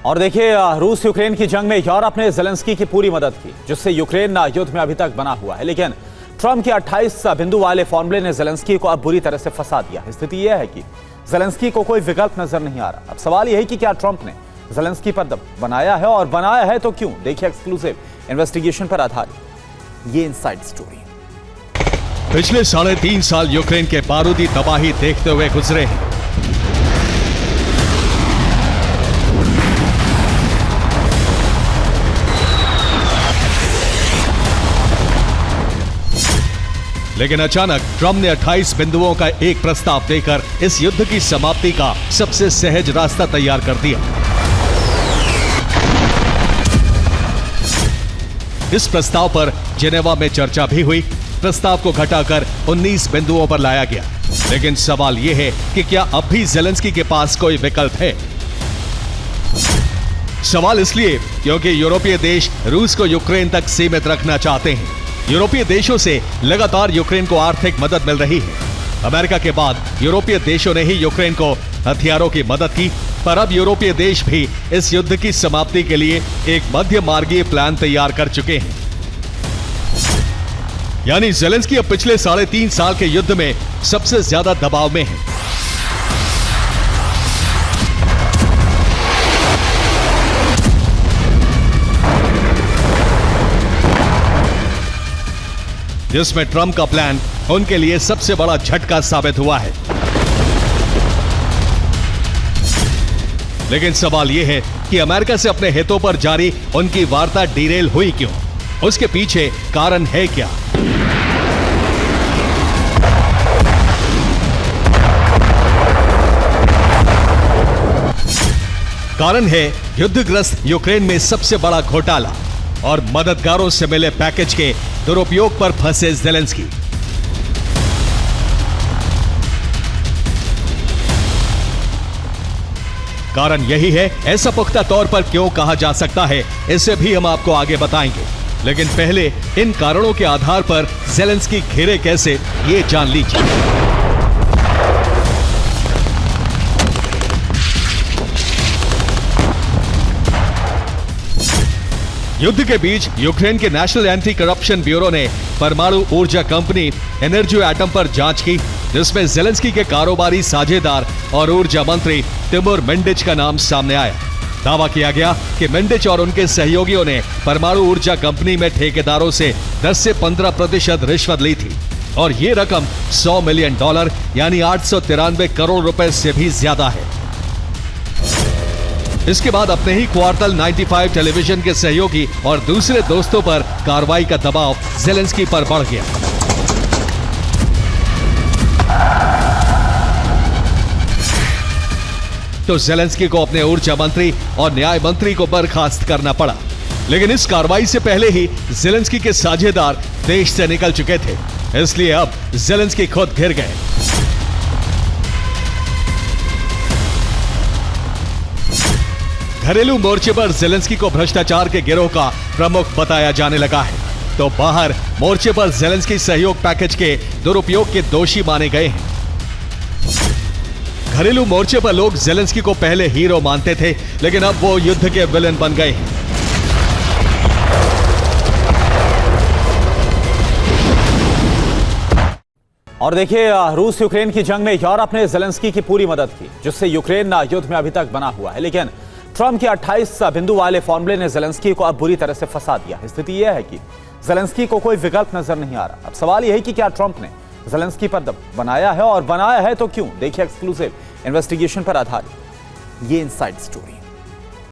और देखिए, रूस यूक्रेन की जंग में यूरोप ने ज़ेलेंस्की की पूरी मदद की, जिससे यूक्रेन युद्ध में अभी तक बना हुआ है। लेकिन ट्रंप के 28 बिंदु वाले फॉर्मूले ने ज़ेलेंस्की को अब बुरी तरह से फंसा दिया। स्थिति यह है कि ज़ेलेंस्की को कोई विकल्प नजर नहीं आ रहा। अब सवाल यह है कि क्या ट्रंप ने ज़ेलेंस्की पर दबाव बनाया है, और बनाया है तो क्यों? देखिए एक्सक्लूसिव इन्वेस्टिगेशन पर आधारित ये इनसाइड स्टोरी। पिछले 3.5 साल यूक्रेन के बारूदी तबाही देखते हुए गुजरे हैं। लेकिन अचानक ट्रंप ने 28 बिंदुओं का एक प्रस्ताव देकर इस युद्ध की समाप्ति का सबसे सहज रास्ता तैयार कर दिया। इस प्रस्ताव पर जेनेवा में चर्चा भी हुई। प्रस्ताव को घटाकर 19 बिंदुओं पर लाया गया। लेकिन सवाल यह है कि क्या अब भी ज़ेलेंस्की के पास कोई विकल्प है? सवाल इसलिए क्योंकि यूरोपीय देश रूस को यूक्रेन तक सीमित रखना चाहते हैं। यूरोपीय देशों से लगातार यूक्रेन को आर्थिक मदद मिल रही है। अमेरिका के बाद यूरोपीय देशों ने ही यूक्रेन को हथियारों की मदद की, पर अब यूरोपीय देश भी इस युद्ध की समाप्ति के लिए एक मध्य मार्गीय प्लान तैयार कर चुके हैं। यानी ज़ेलेंस्की अब पिछले 3.5 साल के युद्ध में सबसे ज्यादा दबाव में है। जिसमें ट्रंप का प्लान उनके लिए सबसे बड़ा झटका साबित हुआ है। लेकिन सवाल यह है कि अमेरिका से अपने हितों पर जारी उनकी वार्ता डीरेल हुई क्यों? उसके पीछे कारण है क्या? कारण है युद्धग्रस्त यूक्रेन में सबसे बड़ा घोटाला और मददगारों से मिले पैकेज के दुरुपयोग पर फंसे ज़ेलेंस्की। कारण यही है, ऐसा पुख्ता तौर पर क्यों कहा जा सकता है, इसे भी हम आपको आगे बताएंगे। लेकिन पहले इन कारणों के आधार पर ज़ेलेंस्की घिरे कैसे, ये जान लीजिए। युद्ध के बीच यूक्रेन के नेशनल एंटी करप्शन ब्यूरो ने परमाणु ऊर्जा कंपनी एनर्जी एटम पर जांच की, जिसमें ज़ेलेंस्की के कारोबारी साझेदार और ऊर्जा मंत्री तिमोर मेंडिच का नाम सामने आया। दावा किया गया कि मेंडिच और उनके सहयोगियों ने परमाणु ऊर्जा कंपनी में ठेकेदारों से 10 से 15% रिश्वत ली थी, और ये रकम $100 मिलियन यानी 893 करोड़ रुपए से भी ज्यादा है। इसके बाद अपने ही क्वार्टल 95 टेलीविजन के सहयोगी और दूसरे दोस्तों पर कार्रवाई का दबाव ज़ेलेंस्की पर बढ़ गया। तो ज़ेलेंस्की को अपने ऊर्जा मंत्री और न्याय मंत्री को बर्खास्त करना पड़ा। लेकिन इस कार्रवाई से पहले ही ज़ेलेंस्की के साझेदार देश से निकल चुके थे, इसलिए अब ज़ेलेंस्की खुद घिर गए। घरेलू मोर्चे पर ज़ेलेंस्की को भ्रष्टाचार के गिरोह का प्रमुख बताया जाने लगा है, तो बाहर मोर्चे पर ज़ेलेंस्की सहयोग पैकेज के दुरुपयोग के दोषी माने गए हैं। घरेलू मोर्चे पर लोग ज़ेलेंस्की को पहले हीरो मानते थे, लेकिन अब वो युद्ध के विलेन बन गए हैं। और देखिए, रूस यूक्रेन की जंग में यूरोप ने ज़ेलेंस्की की पूरी मदद की, जिससे यूक्रेन युद्ध में अभी तक बना हुआ है। लेकिन ट्रंप के 28 बिंदु वाले फॉर्मूले ने ज़ेलेंस्की को अब बुरी तरह से फंसा दिया। स्थिति यह है कि ज़ेलेंस्की को कोई विकल्प नजर नहीं आ रहा। अब सवाल यह है कि क्या ट्रंप ने ज़ेलेंस्की पर दबाव बनाया है, और बनाया है तो क्यों? देखिए एक्सक्लूसिव इन्वेस्टिगेशन पर आधारित ये इनसाइड स्टोरी।